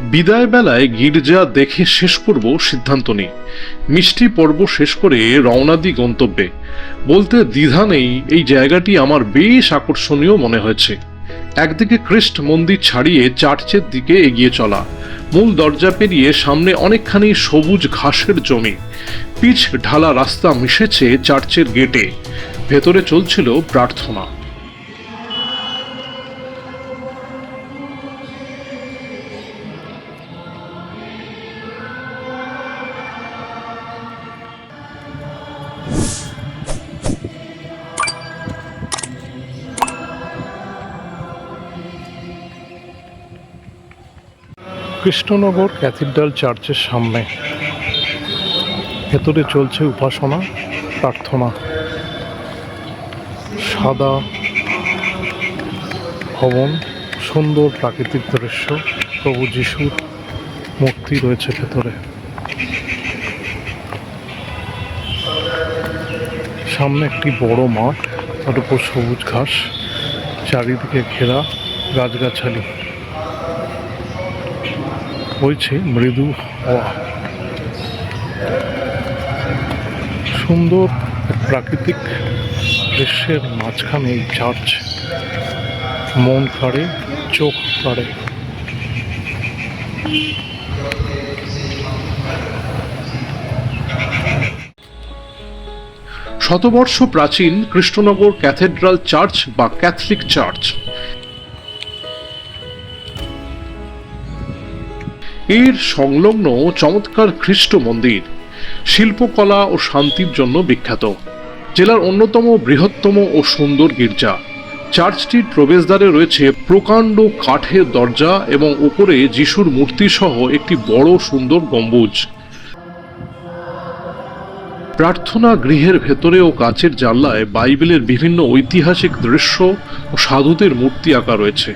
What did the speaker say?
বিদায় বেলায় গির্জা দেখে শেষ করব সিদ্ধান্ত নেই। মিষ্টি পর্ব শেষ করে রওনা দিই গন্তব্যে। বলতে দ্বিধা নেই, এই জায়গাটি আমার বেশ আকর্ষণীয় মনে হয়েছে। একদিকে খ্রিস্ট মন্দির ছাড়িয়ে চার্চের দিকে এগিয়ে চলা, মূল দরজা পেরিয়ে সামনে অনেকখানি সবুজ ঘাসের জমি, পিচ ঢালা রাস্তা মিশেছে চার্চের গেটে। ভেতরে চলছিল প্রার্থনা। কৃষ্ণনগর ক্যাথিড্রাল চার্চের সামনে। ভেতরে চলছে উপাসনা, প্রার্থনা। সাদা ভবন, সুন্দর প্রাকৃতিক দৃশ্য, প্রভু যিশুর মূর্তি রয়েছে ভেতরে। সামনে একটি বড় মাঠ, তার উপর সবুজ ঘাস, চারিদিকে ঘেরা গাছগাছালি, বইছে মৃদু হাওয়া। সুন্দর প্রাকৃতিক দৃশ্যের মাঝখানে এই চার্চ, মন কাড়ে, চোখ কাড়ে। শতবর্ষ প্রাচীন কৃষ্ণনগর ক্যাথেড্রাল চার্চ বা ক্যাথলিক চার্চ। এর সংলগ্ন চমৎকার খ্রিস্ট মন্দির শিল্পকলা ও শান্তির জন্য বিখ্যাত। জেলার অন্যতম বৃহত্তম ও সুন্দর গির্জা। চার্চটির প্রবেশদ্বারে রয়েছে প্রকাণ্ড কাঠের দরজা এবং উপরে যিশুর মূর্তি সহ একটি বড় সুন্দর গম্বুজ। প্রার্থনা গৃহের ভেতরে ও কাচের জানলায় বাইবেলের বিভিন্ন ঐতিহাসিক দৃশ্য ও সাধুদের মূর্তি আঁকা রয়েছে।